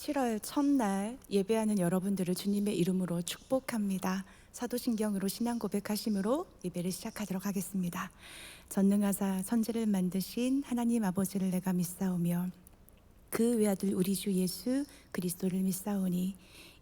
7월 첫날 예배하는 여러분들을 주님의 이름으로 축복합니다. 사도신경으로 신앙 고백하심으로 예배를 시작하도록 하겠습니다. 전능하사 천지를 만드신 하나님 아버지를 내가 믿사오며 그 외아들 우리 주 예수 그리스도를 믿사오니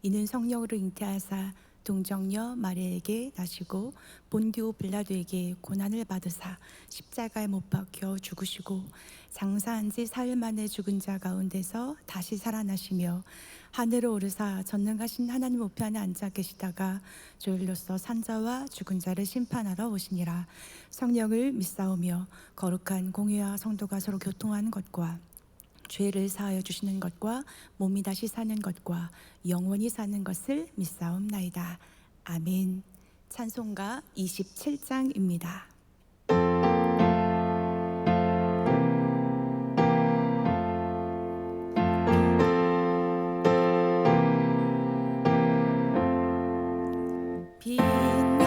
이는 성령으로 잉태하사 동정녀 마리아에게 나시고 본디오 빌라도에게 고난을 받으사 십자가에 못 박혀 죽으시고 장사한 지 사흘 만에 죽은 자 가운데서 다시 살아나시며 하늘을 오르사 전능하신 하나님 우편에 앉아 계시다가 조일로서 산자와 죽은 자를 심판하러 오시니라. 성령을 믿사오며 거룩한 공회와 성도가 서로 교통하는 것과 죄를 사하여 주시는 것과 몸이 다시 사는 것과 영원히 사는 것을 믿사옵나이다. 아멘. 찬송가 27장입니다.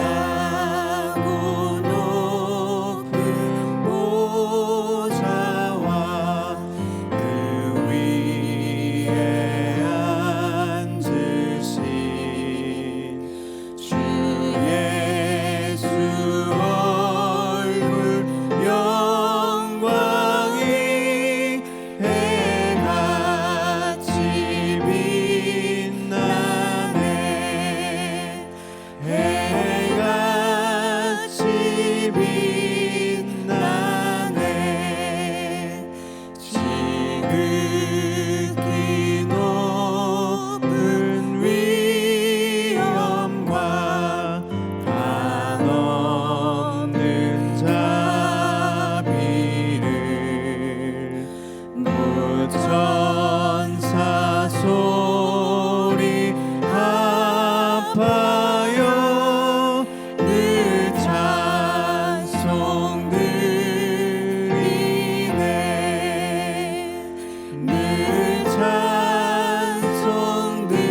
빛나고 높은 보좌와 그 위에 앉으신 주 예수 얼굴 영광이 해같이 빛나네. 해같이 빛나네. 지극히 높은 위엄과 한없는 자비를 무천사 소리 합하여 늘 찬송 드리네. 늘 찬송 드리네.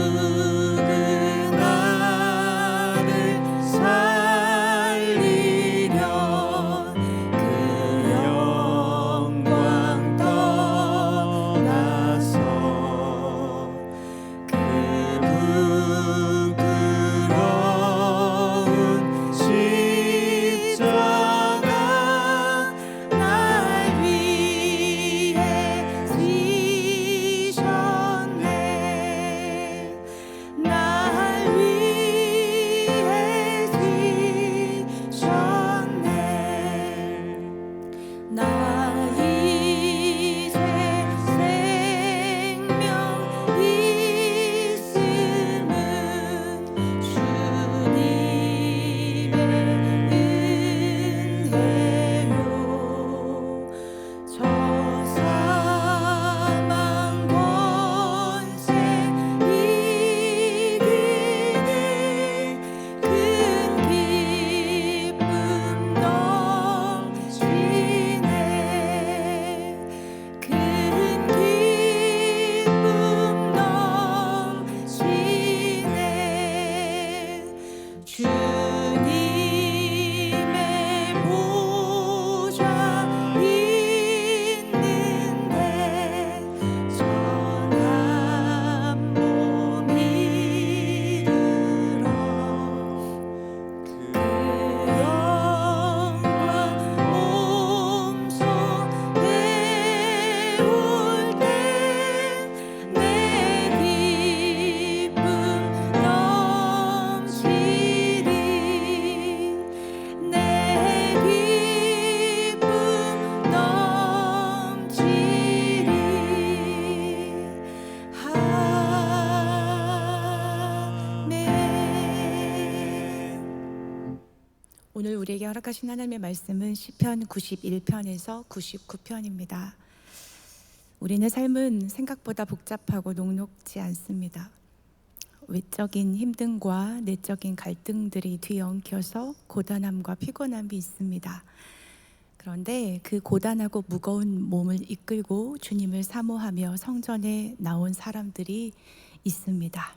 영죽은 나를 살리려 그 영광 떠나서 그 부끄러운 십자가 날 위해 지셨네. 날 위해 지셨네. 나 이제 생명 있음은 주님의 은혜요. 저 사망 권세 이기는 큰 기쁨 넘치네. 큰 기쁨 넘치네. 주님의 보좌 있는데 전한 몸이 들어 그 영광 몸소 배울 때 내 기쁨 넘치리. 내 기쁨 넘치리. 아멘. 오늘 우리에게 허락하신 하나님의 말씀은 시편 91편에서 99편입니다. 우리의 삶은 생각보다 복잡하고 녹록지 않습니다. 외적인 힘듦과 내적인 갈등들이 뒤엉켜서 고단함과 피곤함이 있습니다. 그런데 그 고단하고 무거운 몸을 이끌고 주님을 사모하며 성전에 나온 사람들이 있습니다.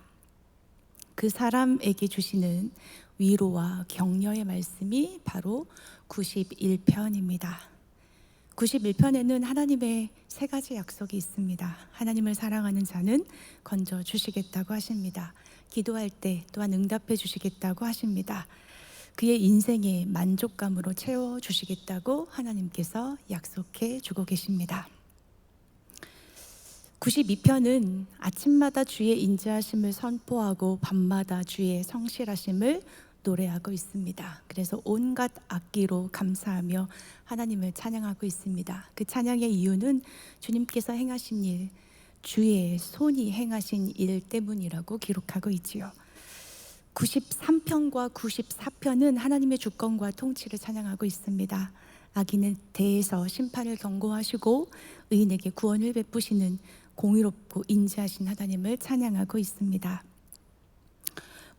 그 사람에게 주시는 위로와 격려의 말씀이 바로 91편입니다. 91편에는 하나님의 세 가지 약속이 있습니다. 하나님을 사랑하는 자는 건져 주시겠다고 하십니다. 기도할 때 또한 응답해 주시겠다고 하십니다. 그의 인생의 만족감으로 채워 주시겠다고 하나님께서 약속해 주고 계십니다. 92편은 아침마다 주의 인자하심을 선포하고 밤마다 주의 성실하심을 노래하고 있습니다. 그래서 온갖 악기로 감사하며 하나님을 찬양하고 있습니다. 그 찬양의 이유는 주님께서 행하신 일, 주의 손이 행하신 일 때문이라고 기록하고 있지요. 93편과 94편은 하나님의 주권과 통치를 찬양하고 있습니다. 악인에 대해서 심판을 경고하시고 의인에게 구원을 베푸시는 공의롭고 인자하신 하나님을 찬양하고 있습니다.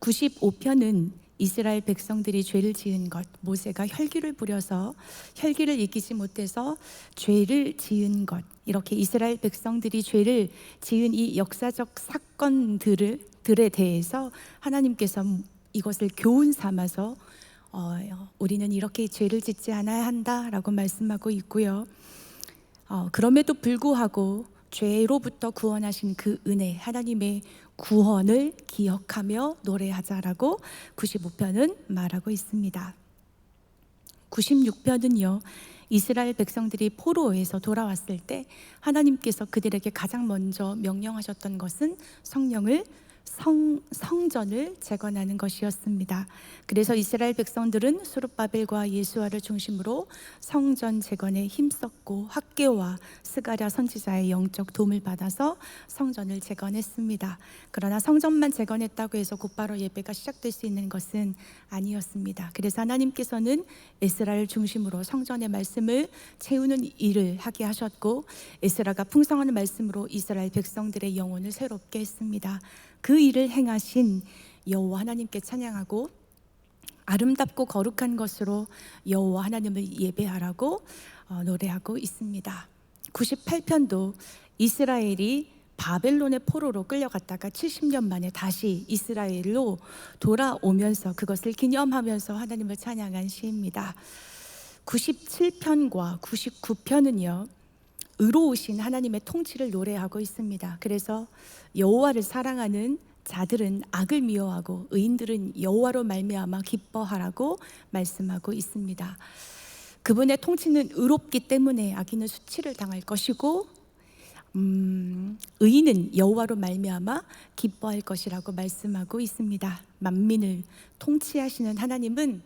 95편은 이스라엘 백성들이 죄를 지은 것, 모세가 혈기를 부려서 혈기를 이기지 못해서 죄를 지은 것, 이렇게 이스라엘 백성들이 죄를 지은 이 역사적 사건들에 대해서 하나님께서 이것을 교훈 삼아서 우리는 이렇게 죄를 짓지 않아야 한다라고 말씀하고 있고요. 그럼에도 불구하고 죄로부터 구원하신 그 은혜, 하나님의 구원을 기억하며 노래하자라고 95편은 말하고 있습니다. 96편은요, 이스라엘 백성들이 포로에서 돌아왔을 때 하나님께서 그들에게 가장 먼저 명령하셨던 것은 성전을 재건하는 것이었습니다. 그래서 이스라엘 백성들은 스룹바벨과 예수아를 중심으로 성전 재건에 힘썼고 학개와 스가랴 선지자의 영적 도움을 받아서 성전을 재건했습니다. 그러나 성전만 재건했다고 해서 곧바로 예배가 시작될 수 있는 것은 아니었습니다. 그래서 하나님께서는 에스라를 중심으로 성전의 말씀을 채우는 일을 하게 하셨고, 에스라가 풍성한 말씀으로 이스라엘 백성들의 영혼을 새롭게 했습니다. 그 일을 행하신 여호와 하나님께 찬양하고 아름답고 거룩한 것으로 여호와 하나님을 예배하라고 노래하고 있습니다. 98편도 이스라엘이 바벨론의 포로로 끌려갔다가 70년 만에 다시 이스라엘로 돌아오면서 그것을 기념하면서 하나님을 찬양한 시입니다. 97편과 99편은요, 의로우신 하나님의 통치를 노래하고 있습니다. 그래서 여호와를 사랑하는 자들은 악을 미워하고 의인들은 여호와로 말미암아 기뻐하라고 말씀하고 있습니다. 그분의 통치는 의롭기 때문에 악인은 수치를 당할 것이고 의인은 여호와로 말미암아 기뻐할 것이라고 말씀하고 있습니다. 만민을 통치하시는 하나님은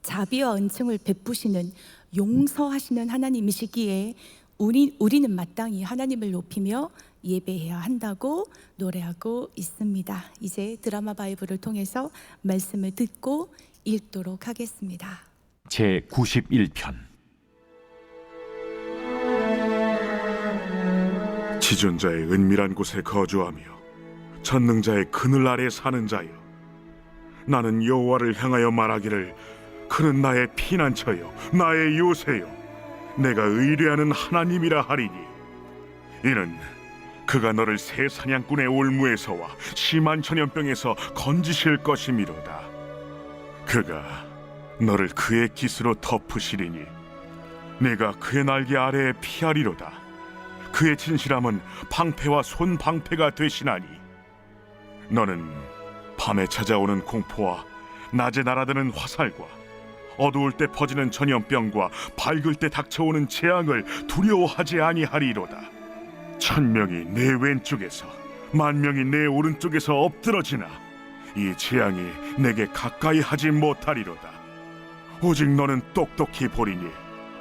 자비와 은총을 베푸시는 용서하시는 하나님이시기에 우리는 마땅히 하나님을 높이며 예배해야 한다고 노래하고 있습니다. 이제 드라마 바이블을 통해서 말씀을 듣고 읽도록 하겠습니다. 제 91편. 지존자의 은밀한 곳에 거주하며 전능자의 그늘 아래 사는 자여, 나는 여호와를 향하여 말하기를 그는 나의 피난처요 나의 요새요 내가 의뢰하는 하나님이라 하리니, 이는 그가 너를 새 사냥꾼의 올무에서와 심한 전염병에서 건지실 것이미로다. 그가 너를 그의 깃으로 덮으시리니 내가 그의 날개 아래에 피하리로다. 그의 진실함은 방패와 손방패가 되시나니, 너는 밤에 찾아오는 공포와 낮에 날아드는 화살과 어두울 때 퍼지는 전염병과 밝을 때 닥쳐오는 재앙을 두려워하지 아니하리로다. 1000명이 내 왼쪽에서 10,000명이 내 오른쪽에서 엎드러지나 이 재앙이 내게 가까이 하지 못하리로다. 오직 너는 똑똑히 보리니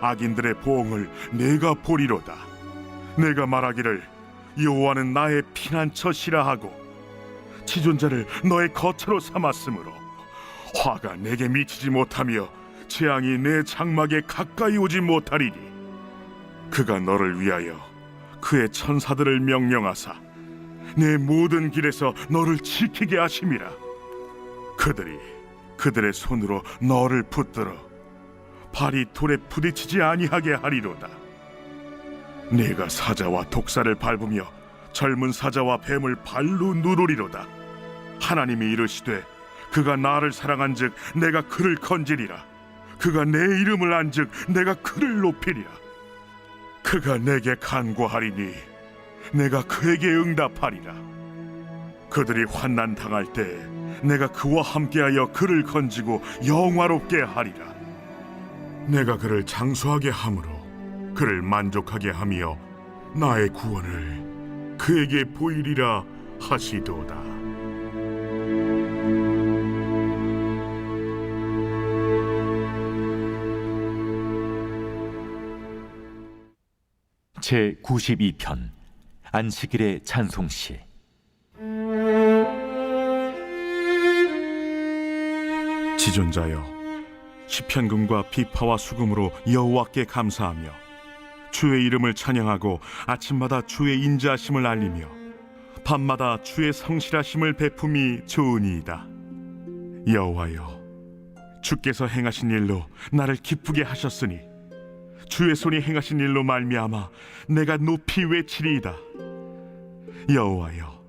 악인들의 보응을 내가 보리로다. 내가 말하기를 여호와는 나의 피난처시라 하고 지존자를 너의 거처로 삼았으므로 화가 내게 미치지 못하며 재앙이 내 장막에 가까이 오지 못하리니, 그가 너를 위하여 그의 천사들을 명령하사 내 모든 길에서 너를 지키게 하심이라. 그들이 그들의 손으로 너를 붙들어 발이 돌에 부딪히지 아니하게 하리로다. 네가 사자와 독사를 밟으며 젊은 사자와 뱀을 발로 누르리로다. 하나님이 이르시되 그가 나를 사랑한즉 내가 그를 건지리라. 그가 내 이름을 안즉 내가 그를 높이리라. 그가 내게 간구하리니 내가 그에게 응답하리라. 그들이 환난 당할 때 내가 그와 함께하여 그를 건지고 영화롭게 하리라. 내가 그를 장수하게 함으로 그를 만족하게 하며 나의 구원을 그에게 보이리라 하시도다. 제 92편 안식일의 찬송시. 지존자여, 시편금과 비파와 수금으로 여호와께 감사하며 주의 이름을 찬양하고 아침마다 주의 인자하심을 알리며 밤마다 주의 성실하심을 베품이 좋으니이다. 여호와여, 주께서 행하신 일로 나를 기쁘게 하셨으니 주의 손이 행하신 일로 말미암아 내가 높이 외치리이다. 여호와여,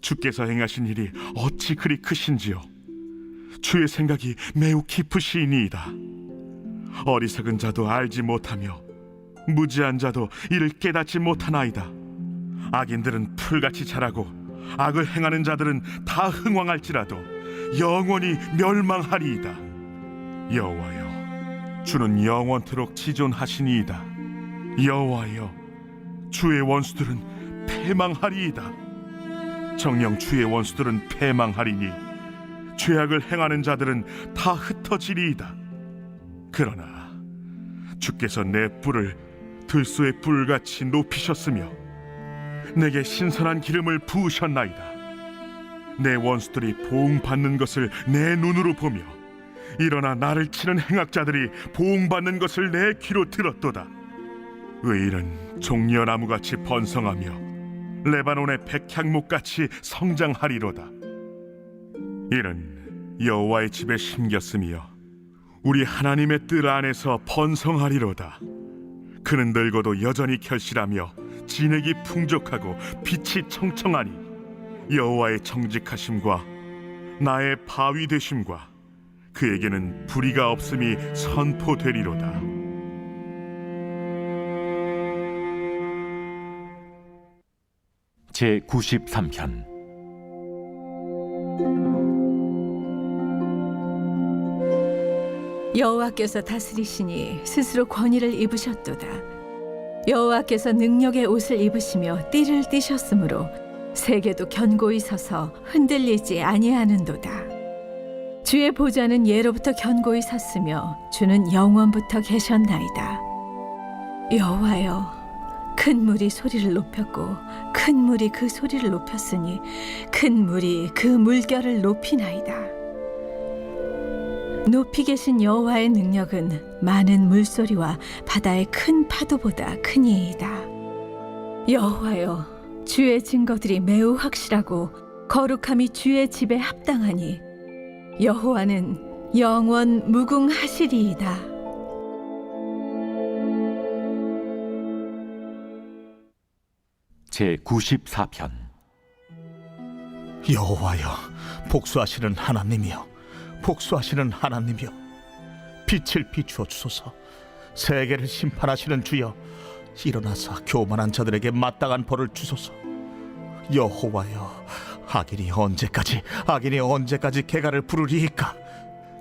주께서 행하신 일이 어찌 그리 크신지요. 주의 생각이 매우 깊으시니이다. 어리석은 자도 알지 못하며 무지한 자도 이를 깨닫지 못하나이다. 악인들은 풀같이 자라고 악을 행하는 자들은 다 흥왕할지라도 영원히 멸망하리이다. 여호와여, 주는 영원토록 지존하시니이다. 여호와여, 주의 원수들은 패망하리이다. 정녕 주의 원수들은 패망하리니 죄악을 행하는 자들은 다 흩어지리이다. 그러나 주께서 내 뿔을 들소의 뿔같이 높이셨으며 내게 신선한 기름을 부으셨나이다. 내 원수들이 보응받는 것을 내 눈으로 보며 일어나 나를 치는 행악자들이 보응받는 것을 내 귀로 들었도다. 의인은 종려나무같이 번성하며 레바논의 백향목같이 성장하리로다. 이는 여호와의 집에 심겼으며 우리 하나님의 뜰 안에서 번성하리로다. 그는 늙어도 여전히 결실하며 진액이 풍족하고 빛이 청청하니 여호와의 정직하심과 나의 바위 되심과 그에게는 불의가 없음이 선포되리로다. 제 93편 여호와께서 다스리시니 스스로 권위를 입으셨도다. 여호와께서 능력의 옷을 입으시며 띠를 띠셨으므로 세계도 견고히 서서 흔들리지 아니하는도다. 주의 보좌는 예로부터 견고히 섰으며 주는 영원부터 계셨나이다. 여호와여, 큰 물이 소리를 높였고 큰 물이 그 소리를 높였으니 큰 물이 그 물결을 높이나이다. 높이 계신 여호와의 능력은 많은 물소리와 바다의 큰 파도보다 크니이다. 여호와여, 주의 증거들이 매우 확실하고 거룩함이 주의 집에 합당하니 여호와는 영원 무궁하시리이다. 제 94편 여호와여, 복수하시는 하나님이여, 복수하시는 하나님이여, 빛을 비추어 주소서. 세계를 심판하시는 주여, 일어나서 교만한 자들에게 마땅한 벌을 주소서. 여호와여, 악인이 언제까지 개가를 부르리이까?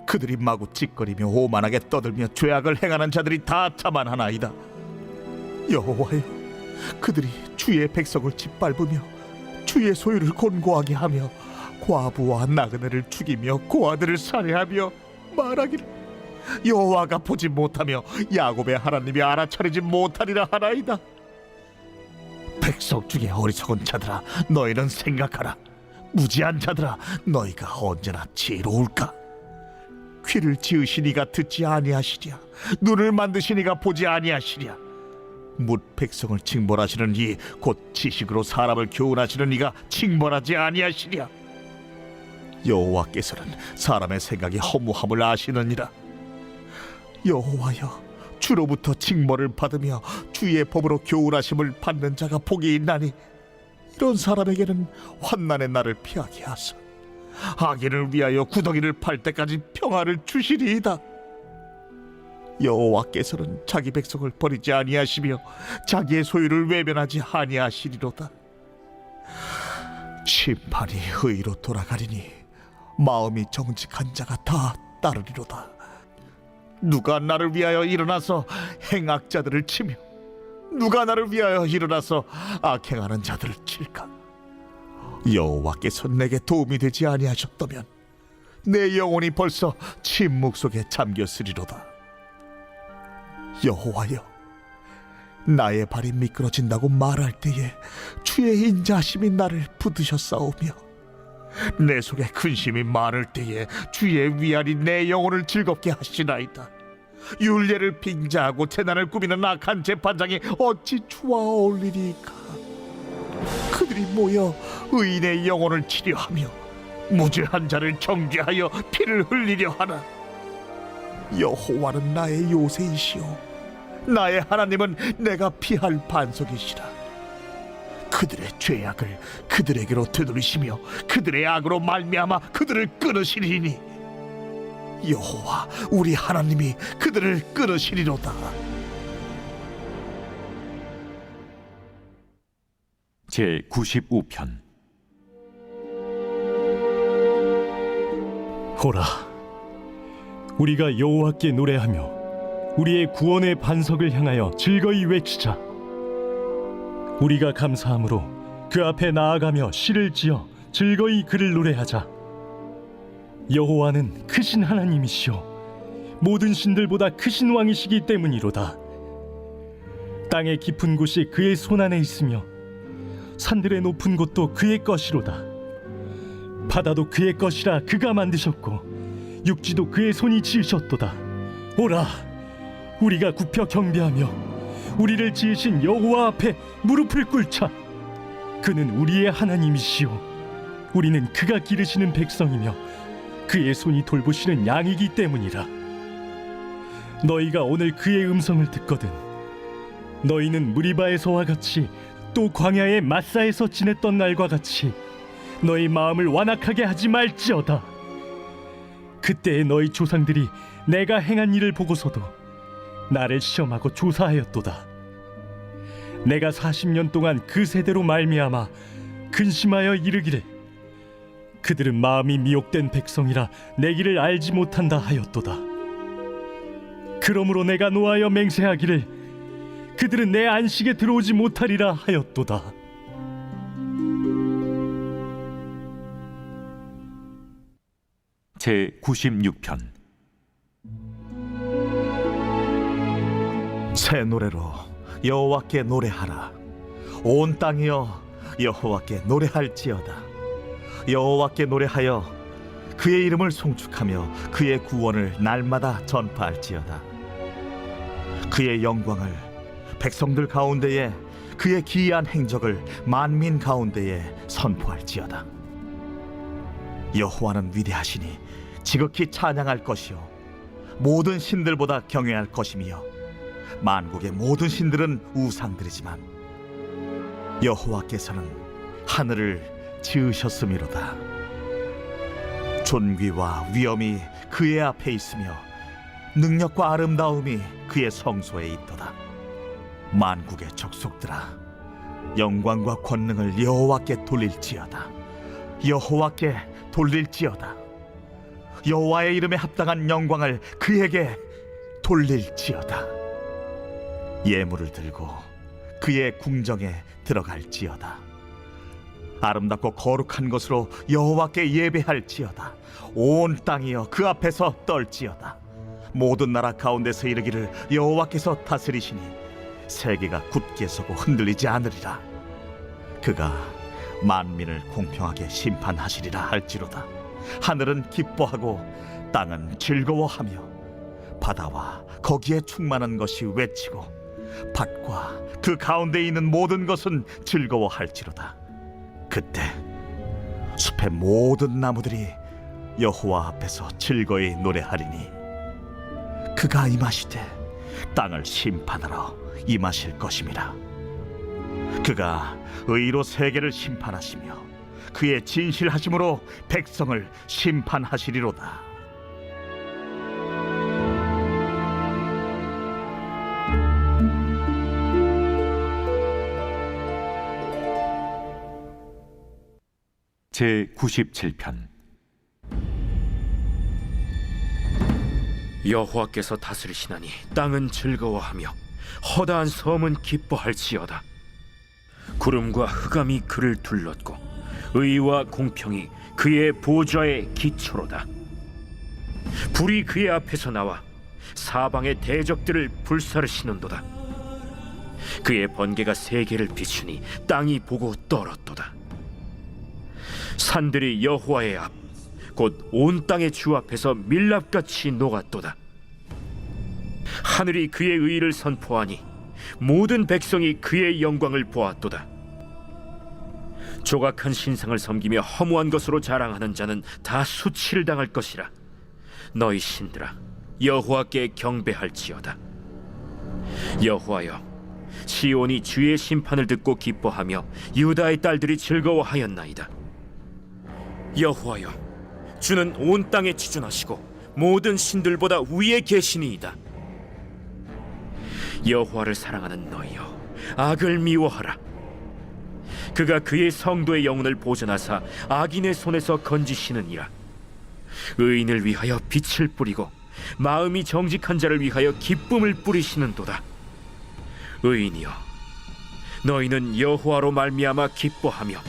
그들이 마구 찌꺼리며 오만하게 떠들며 죄악을 행하는 자들이 다 자만하나이다. 여호와여, 그들이 주의 백성을 짓밟으며 주의 소유를 곤고하게 하며 과부와 나그네를 죽이며 고아들을 살해하며 말하기를 여호와가 보지 못하며 야곱의 하나님이 알아차리지 못하리라 하나이다. 백성 중에 어리석은 자들아, 너희는 생각하라. 무지한 자들아, 너희가 언제나 지혜로울까? 귀를 지으시니가 듣지 아니하시랴, 눈을 만드시니가 보지 아니하시랴. 뭇 백성을 징벌하시는 이 곧 지식으로 사람을 교훈하시는 이가 징벌하지 아니하시랴. 여호와께서는 사람의 생각이 허무함을 아시느니라. 여호와여, 주로부터 징벌을 받으며 주의 법으로 교훈하심을 받는 자가 복이 있나니 이런 사람에게는 환난의 날을 피하게 하사 악인을 위하여 구덩이를 팔 때까지 평화를 주시리이다. 여호와께서는 자기 백성을 버리지 아니하시며 자기의 소유를 외면하지 아니하시리로다. 심판이 의로 돌아가리니 마음이 정직한 자가 다 따르리로다. 누가 나를 위하여 일어나서 행악자들을 치며 누가 나를 위하여 일어나서 악행하는 자들을 칠까? 여호와께서 내게 도움이 되지 아니하셨다면 내 영혼이 벌써 침묵 속에 잠겼으리로다. 여호와여, 나의 발이 미끄러진다고 말할 때에 주의 인자하심이 나를 붙드셨사오며 내 속에 근심이 많을 때에 주의 위안이 내 영혼을 즐겁게 하시나이다. 율례를 빙자하고 재난을 꾸미는 악한 재판장이 어찌 주와 어울리리까? 그들이 모여 의인의 영혼을 치려하며 무죄한 자를 정죄하여 피를 흘리려 하나. 여호와는 나의 요새이시오 나의 하나님은 내가 피할 반석이시라. 그들의 죄악을 그들에게로 되돌리시며 그들의 악으로 말미암아 그들을 끊으시리니 여호와 우리 하나님이 그들을 끊으시리로다. 제 95편. 보라, 우리가 여호와께 노래하며 우리의 구원의 반석을 향하여 즐거이 외치자. 우리가 감사함으로 그 앞에 나아가며 시를 지어 즐거이 그를 노래하자. 여호와는 크신 하나님이시오 모든 신들보다 크신 왕이시기 때문이로다. 땅의 깊은 곳이 그의 손안에 있으며 산들의 높은 곳도 그의 것이로다. 바다도 그의 것이라 그가 만드셨고 육지도 그의 손이 지으셨도다. 오라, 우리가 굽혀 경배하며 우리를 지으신 여호와 앞에 무릎을 꿇자. 그는 우리의 하나님이시오 우리는 그가 기르시는 백성이며 그의 손이 돌보시는 양이기 때문이라. 너희가 오늘 그의 음성을 듣거든 너희는 무리바에서와 같이 또 광야의 마사에서 지냈던 날과 같이 너희 마음을 완악하게 하지 말지어다. 그때의 너희 조상들이 내가 행한 일을 보고서도 나를 시험하고 조사하였도다. 내가 40년 동안 그 세대로 말미암아 근심하여 이르기를 그들은 마음이 미혹된 백성이라 내 길을 알지 못한다 하였도다. 그러므로 내가 노하여 맹세하기를 그들은 내 안식에 들어오지 못하리라 하였도다. 제 96편. 새 노래로 여호와께 노래하라. 온 땅이여 여호와께 노래할지어다. 여호와께 노래하여 그의 이름을 송축하며 그의 구원을 날마다 전파할지어다. 그의 영광을 백성들 가운데에 그의 기이한 행적을 만민 가운데에 선포할지어다. 여호와는 위대하시니 지극히 찬양할 것이요 모든 신들보다 경외할 것이며 만국의 모든 신들은 우상들이지만 여호와께서는 하늘을 지으셨음이로다. 존귀와 위엄이 그의 앞에 있으며 능력과 아름다움이 그의 성소에 있도다. 만국의 족속들아 영광과 권능을 여호와께 돌릴지어다. 여호와께 돌릴지어다. 여호와의 이름에 합당한 영광을 그에게 돌릴지어다. 예물을 들고 그의 궁정에 들어갈지어다. 아름답고 거룩한 것으로 여호와께 예배할지어다. 온 땅이여 그 앞에서 떨지어다. 모든 나라 가운데서 이르기를 여호와께서 다스리시니 세계가 굳게 서고 흔들리지 않으리라. 그가 만민을 공평하게 심판하시리라 할지로다. 하늘은 기뻐하고 땅은 즐거워하며 바다와 거기에 충만한 것이 외치고 밭과 그 가운데 있는 모든 것은 즐거워할지로다. 그때 숲의 모든 나무들이 여호와 앞에서 즐거이 노래하리니 그가 임하시되 땅을 심판하러 임하실 것임이라. 그가 의로 세계를 심판하시며 그의 진실하심으로 백성을 심판하시리로다. 제 97편 여호와께서 다스리시나니 땅은 즐거워하며 허다한 섬은 기뻐할지어다. 구름과 흑암이 그를 둘렀고 의와 공평이 그의 보좌의 기초로다. 불이 그의 앞에서 나와 사방의 대적들을 불사르시는도다. 그의 번개가 세계를 비추니 땅이 보고 떨었도다. 산들이 여호와의 앞 곧 온 땅의 주 앞에서 밀랍같이 녹았도다. 하늘이 그의 의를 선포하니 모든 백성이 그의 영광을 보았도다. 조각한 신상을 섬기며 허무한 것으로 자랑하는 자는 다 수치를 당할 것이라. 너희 신들아, 여호와께 경배할지어다. 여호와여, 시온이 주의 심판을 듣고 기뻐하며 유다의 딸들이 즐거워하였나이다. 여호와여, 주는 온 땅에 지존하시고 모든 신들보다 위에 계시니이다. 여호와를 사랑하는 너희여, 악을 미워하라. 그가 그의 성도의 영혼을 보존하사 악인의 손에서 건지시느니라. 의인을 위하여 빛을 뿌리고 마음이 정직한 자를 위하여 기쁨을 뿌리시는도다. 의인이여, 너희는 여호와로 말미암아 기뻐하며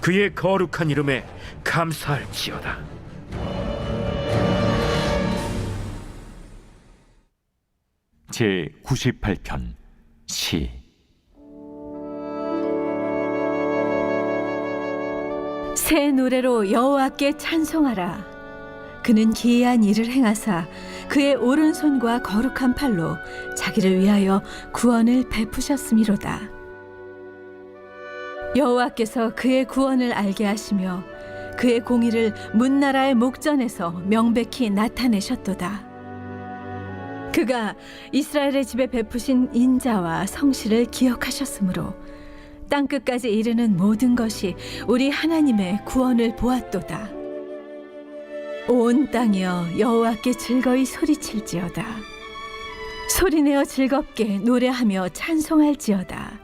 그의 거룩한 이름에 감사할지어다. 제 98편 시 새 노래로 여호와께 찬송하라. 그는 기이한 일을 행하사 그의 오른손과 거룩한 팔로 자기를 위하여 구원을 베푸셨음이로다. 여호와께서 그의 구원을 알게 하시며 그의 공의를 문나라의 목전에서 명백히 나타내셨도다. 그가 이스라엘의 집에 베푸신 인자와 성실을 기억하셨으므로 땅끝까지 이르는 모든 것이 우리 하나님의 구원을 보았도다. 온 땅이여, 여호와께 즐거이 소리칠지어다. 소리내어 즐겁게 노래하며 찬송할지어다.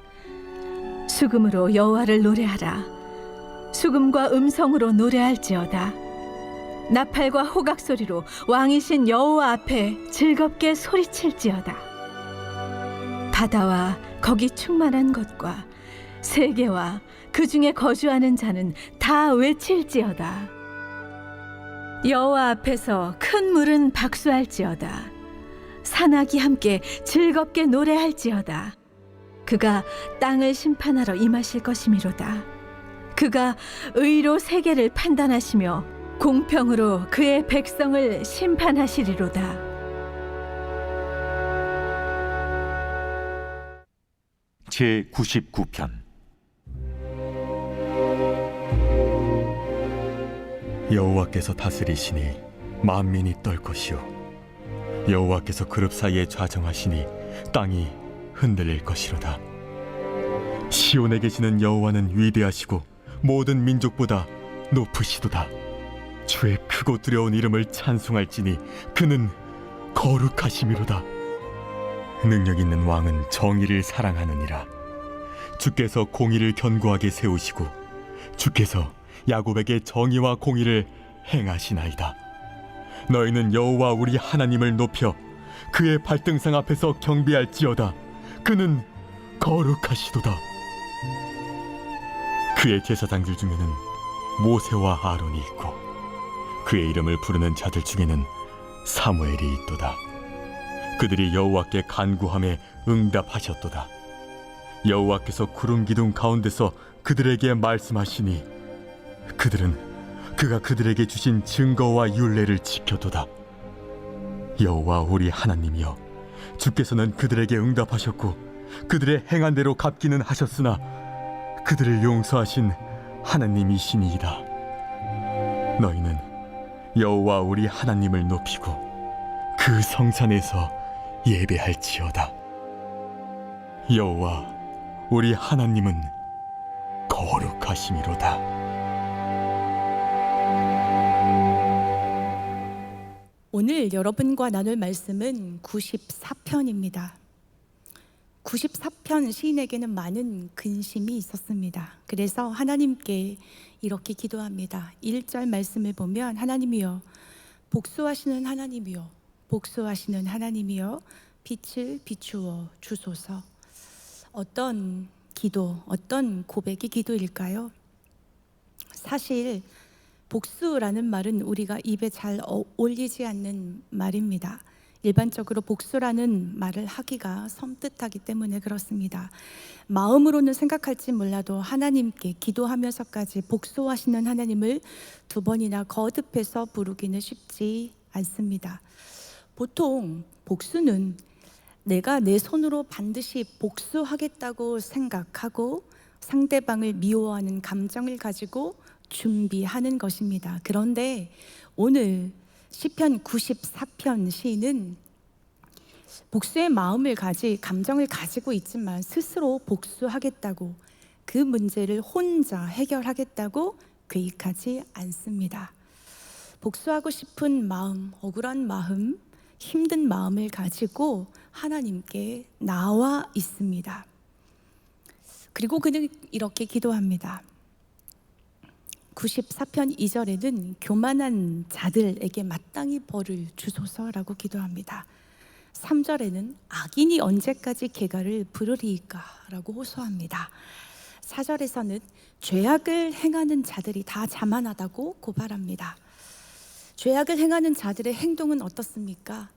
수금으로 여호와를 노래하라. 수금과 음성으로 노래할지어다. 나팔과 호각 소리로 왕이신 여호와 앞에 즐겁게 소리칠지어다. 바다와 거기 충만한 것과 세계와 그 중에 거주하는 자는 다 외칠지어다. 여호와 앞에서 큰 물은 박수할지어다. 산악이 함께 즐겁게 노래할지어다. 그가 땅을 심판하러 임하실 것이미로다. 그가 의로 세계를 판단하시며 공평으로 그의 백성을 심판하시리로다. 제 99편 여호와께서 다스리시니 만민이 떨 것이요 여호와께서 그룹 사이에 좌정하시니 땅이 흔들릴 것이로다. 시온에 계시는 여호와는 위대하시고 모든 민족보다 높으시도다. 주의 크고 두려운 이름을 찬송할지니 그는 거룩하심이로다. 능력 있는 왕은 정의를 사랑하느니라. 주께서 공의를 견고하게 세우시고 주께서 야곱에게 정의와 공의를 행하시나이다. 너희는 여호와 우리 하나님을 높여 그의 발등상 앞에서 경배할지어다. 그는 거룩하시도다. 그의 제사장들 중에는 모세와 아론이 있고 그의 이름을 부르는 자들 중에는 사무엘이 있도다. 그들이 여호와께 간구함에 응답하셨도다. 여호와께서 구름 기둥 가운데서 그들에게 말씀하시니 그들은 그가 그들에게 주신 증거와 율례를 지켰도다. 여호와 우리 하나님이여, 주께서는 그들에게 응답하셨고 그들의 행한 대로 갚기는 하셨으나 그들을 용서하신 하나님이시니이다. 너희는 여호와 우리 하나님을 높이고 그 성산에서 예배할지어다. 여호와 우리 하나님은 거룩하심이로다. 오늘 여러분과 나눌 말씀은 94편입니다. 94편 시인에게는 많은 근심이 있었습니다. 그래서 하나님께 이렇게 기도합니다. 1절 말씀을 보면 하나님이여 복수하시는 하나님이여 복수하시는 하나님이여 빛을 비추어 주소서. 어떤 기도, 어떤 고백의 기도일까요? 사실 복수라는 말은 우리가 입에 잘 어울리지 않는 말입니다. 일반적으로 복수라는 말을 하기가 섬뜩하기 때문에 그렇습니다. 마음으로는 생각할지 몰라도 하나님께 기도하면서까지 복수하시는 하나님을 두 번이나 거듭해서 부르기는 쉽지 않습니다. 보통 복수는 내가 내 손으로 반드시 복수하겠다고 생각하고 상대방을 미워하는 감정을 가지고 준비하는 것입니다. 그런데 오늘 시편 94편 시인은 복수의 마음을 감정을 가지고 있지만 스스로 복수하겠다고 그 문제를 혼자 해결하겠다고 계획하지 않습니다. 복수하고 싶은 마음, 억울한 마음, 힘든 마음을 가지고 하나님께 나와 있습니다. 그리고 그는 이렇게 기도합니다. 94편 2절에는 교만한 자들에게 마땅히 벌을 주소서라고 기도합니다. 3절에는 악인이 언제까지 개가를 부르리이까 라고 호소합니다. 4절에서는 죄악을 행하는 자들이 다 자만하다고 고발합니다. 죄악을 행하는 자들의 행동은 어떻습니까?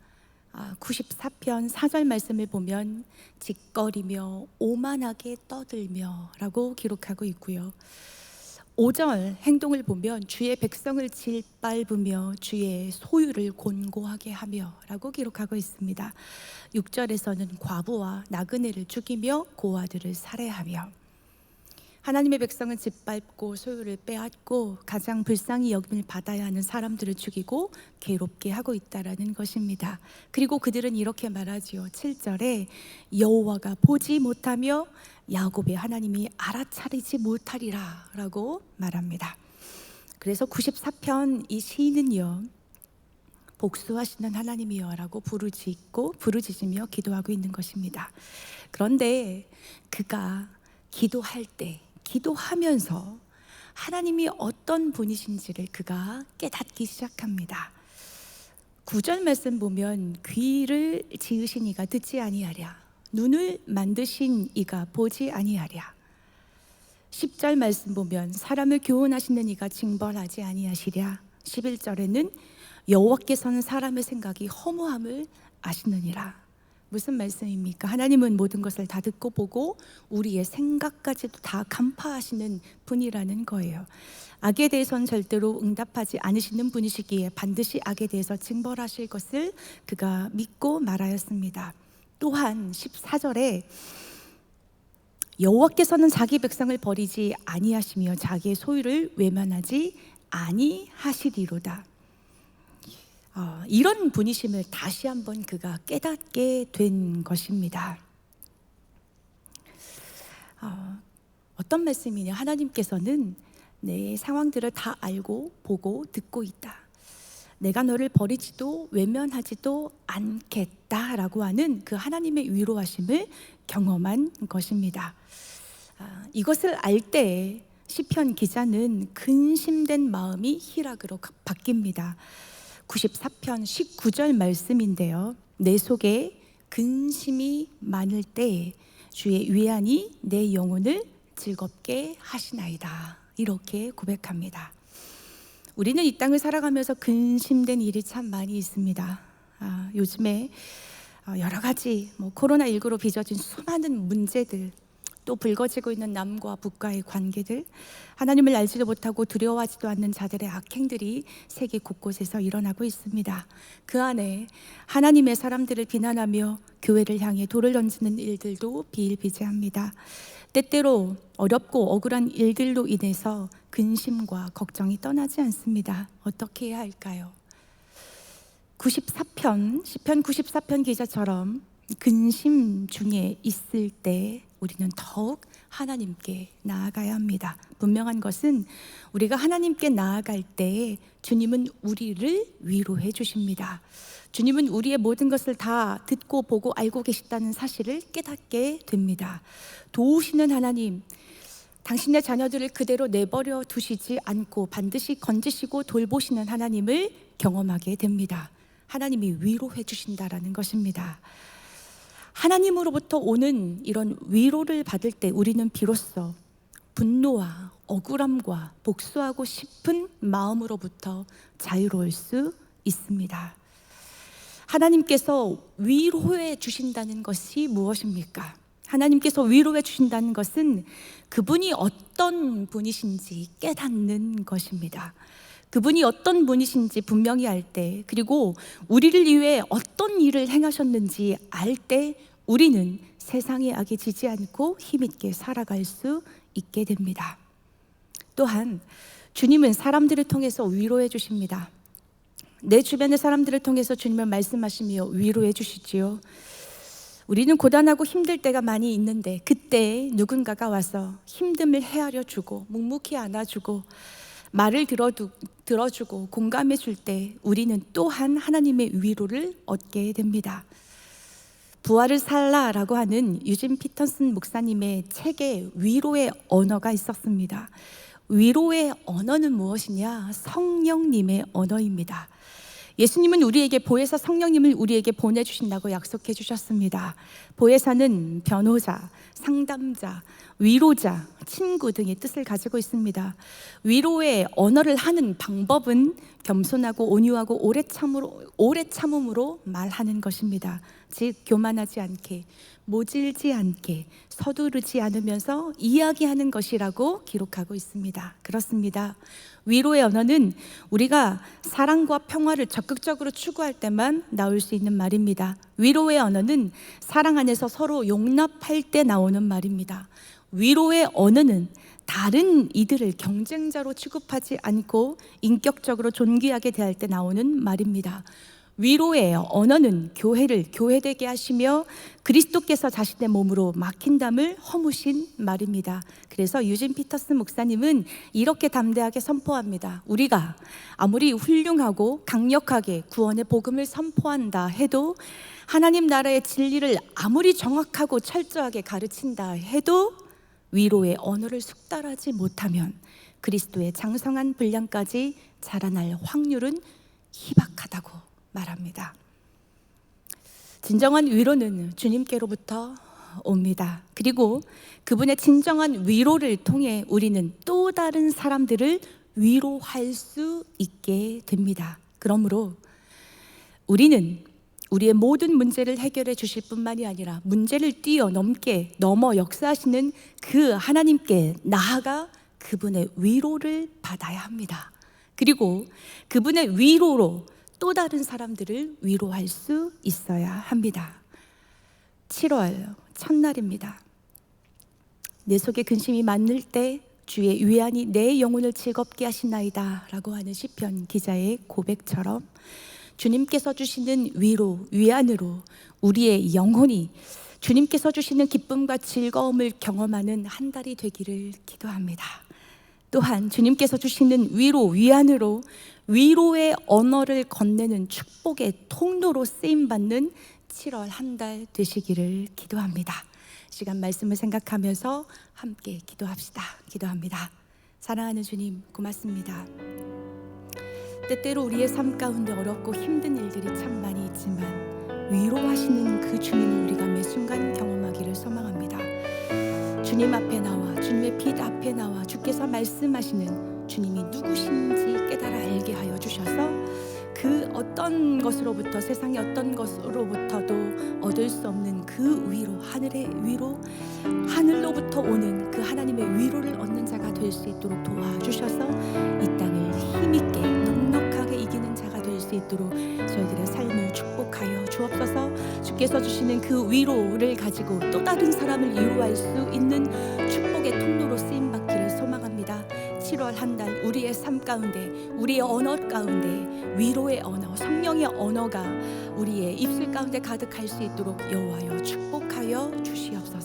94편 4절 말씀을 보면 짓거리며 오만하게 떠들며 라고 기록하고 있고요. 5절 행동을 보면 주의 백성을 짓밟으며 주의 소유를 곤고하게 하며 라고 기록하고 있습니다. 6절에서는 과부와 나그네를 죽이며 고아들을 살해하며 하나님의 백성은 짓밟고 소유를 빼앗고 가장 불쌍히 여김을 받아야 하는 사람들을 죽이고 괴롭게 하고 있다라는 것입니다. 그리고 그들은 이렇게 말하지요. 7절에 여호와가 보지 못하며 야곱의 하나님이 알아차리지 못하리라 라고 말합니다. 그래서 94편 이 시인은요, 복수하시는 하나님이여 라고 부르짖으며 기도하고 있는 것입니다. 그런데 그가 기도할 때, 기도하면서 하나님이 어떤 분이신지를 그가 깨닫기 시작합니다. 9절 말씀 보면 귀를 지으신 이가 듣지 아니하랴, 눈을 만드신 이가 보지 아니하랴. 10절 말씀 보면 사람을 교훈하시는 이가 징벌하지 아니하시랴. 11절에는 여호와께서는 사람의 생각이 허무함을 아시느니라. 무슨 말씀입니까? 하나님은 모든 것을 다 듣고 보고 우리의 생각까지도 다 간파하시는 분이라는 거예요. 악에 대해서는 절대로 응답하지 않으시는 분이시기에 반드시 악에 대해서 징벌하실 것을 그가 믿고 말하였습니다. 또한 14절에 여호와께서는 자기 백성을 버리지 아니하시며 자기의 소유를 외면하지 아니하시리로다. 이런 분이심을 다시 한번 그가 깨닫게 된 것입니다. 어떤 말씀이냐? 하나님께서는 내 상황들을 다 알고 보고 듣고 있다. 내가 너를 버리지도 외면하지도 않겠다라고 하는 그 하나님의 위로하심을 경험한 것입니다. 이것을 알 때 시편 기자는 근심된 마음이 희락으로 바뀝니다. 94편 19절 말씀인데요, 내 속에 근심이 많을 때 주의 위안이 내 영혼을 즐겁게 하시나이다, 이렇게 고백합니다. 우리는 이 땅을 살아가면서 근심된 일이 참 많이 있습니다. 요즘에 여러 가지 코로나19로 빚어진 수많은 문제들, 또 불거지고 있는 남과 북과의 관계들, 하나님을 알지도 못하고 두려워하지도 않는 자들의 악행들이 세계 곳곳에서 일어나고 있습니다. 그 안에 하나님의 사람들을 비난하며 교회를 향해 돌을 던지는 일들도 비일비재합니다. 때때로 어렵고 억울한 일들로 인해서 근심과 걱정이 떠나지 않습니다. 어떻게 해야 할까요? 시편 94편 기자처럼 근심 중에 있을 때 우리는 더욱 하나님께 나아가야 합니다. 분명한 것은 우리가 하나님께 나아갈 때 주님은 우리를 위로해 주십니다. 주님은 우리의 모든 것을 다 듣고 보고 알고 계시다는 사실을 깨닫게 됩니다. 도우시는 하나님, 당신의 자녀들을 그대로 내버려 두시지 않고 반드시 건지시고 돌보시는 하나님을 경험하게 됩니다. 하나님이 위로해 주신다라는 것입니다. 하나님으로부터 오는 이런 위로를 받을 때 우리는 비로소 분노와 억울함과 복수하고 싶은 마음으로부터 자유로울 수 있습니다. 하나님께서 위로해 주신다는 것이 무엇입니까? 하나님께서 위로해 주신다는 것은 그분이 어떤 분이신지 깨닫는 것입니다. 그분이 어떤 분이신지 분명히 알 때, 그리고 우리를 위해 어떤 일을 행하셨는지 알 때 우리는 세상의 악에 지지 않고 힘있게 살아갈 수 있게 됩니다. 또한 주님은 사람들을 통해서 위로해 주십니다. 내 주변의 사람들을 통해서 주님은 말씀하시며 위로해 주시지요. 우리는 고단하고 힘들 때가 많이 있는데 그때 누군가가 와서 힘듦을 헤아려 주고 묵묵히 안아주고 말을 들어주고 공감해 줄 때 우리는 또한 하나님의 위로를 얻게 됩니다. 부활을 살라라고 하는 유진 피터슨 목사님의 책에 위로의 언어가 있었습니다. 위로의 언어는 무엇이냐? 성령님의 언어입니다. 예수님은 우리에게 보혜사 성령님을 우리에게 보내주신다고 약속해 주셨습니다. 보혜사는 변호자, 상담자, 위로자, 친구 등의 뜻을 가지고 있습니다. 위로의 언어를 하는 방법은 겸손하고 온유하고 오래 참음으로 말하는 것입니다. 즉 교만하지 않게, 모질지 않게, 서두르지 않으면서 이야기하는 것이라고 기록하고 있습니다. 그렇습니다. 위로의 언어는 우리가 사랑과 평화를 적극적으로 추구할 때만 나올 수 있는 말입니다. 위로의 언어는 사랑 안에서 서로 용납할 때 나오는 말입니다. 위로의 언어는 다른 이들을 경쟁자로 취급하지 않고 인격적으로 존귀하게 대할 때 나오는 말입니다. 위로의 언어는 교회를 교회되게 하시며 그리스도께서 자신의 몸으로 막힌 담을 허무신 말입니다. 그래서 유진 피터슨 목사님은 이렇게 담대하게 선포합니다. 우리가 아무리 훌륭하고 강력하게 구원의 복음을 선포한다 해도, 하나님 나라의 진리를 아무리 정확하고 철저하게 가르친다 해도 위로의 언어를 숙달하지 못하면 그리스도의 장성한 분량까지 자라날 확률은 희박하다고 말합니다. 진정한 위로는 주님께로부터 옵니다. 그리고 그분의 진정한 위로를 통해 우리는 또 다른 사람들을 위로할 수 있게 됩니다. 그러므로 우리는 우리의 모든 문제를 해결해 주실 뿐만이 아니라 문제를 넘어 역사하시는 그 하나님께 나아가 그분의 위로를 받아야 합니다. 그리고 그분의 위로로 또 다른 사람들을 위로할 수 있어야 합니다. 7월 첫날입니다. 내 속에 근심이 많을 때 주의 위안이 내 영혼을 즐겁게 하시나이다 라고 하는 시편 기자의 고백처럼 주님께서 주시는 위로, 위안으로 우리의 영혼이 주님께서 주시는 기쁨과 즐거움을 경험하는 한 달이 되기를 기도합니다. 또한 주님께서 주시는 위로, 위안으로 위로의 언어를 건네는 축복의 통로로 쓰임받는 7월 한 달 되시기를 기도합니다. 시간 말씀을 생각하면서 함께 기도합니다. 사랑하는 주님, 고맙습니다. 때때로 우리의 삶 가운데 어렵고 힘든 일들이 참 많이 있지만 위로하시는 그 주님을 우리가 매 순간 경험하기를 소망합니다. 주님 앞에 나와, 주님의 빛 앞에 나와 주께서 말씀하시는 주님이 누구신지 깨달아 알게 하여 주셔서 그 어떤 것으로부터, 세상의 어떤 것으로부터도 얻을 수 없는 그 위로, 하늘의 위로, 하늘로부터 오는 그 하나님의 위로를 얻는 자가 될 수 있도록 도와주셔서 이 땅을 힘있게 넉넉하게 이기는 자가 될 수 있도록 저희들의 삶을 축복하여 주옵소서. 주께서 주시는 그 위로를 가지고 또 다른 사람을 위로할 수 있는 축복의 통로로 쓰임받기를 소망합니다. 7월 한 달 우리의 삶 가운데, 우리의 언어 가운데 위로의 언어, 성령의 언어가 우리의 입술 가운데 가득할 수 있도록 여호와여 축복하여 주시옵소서.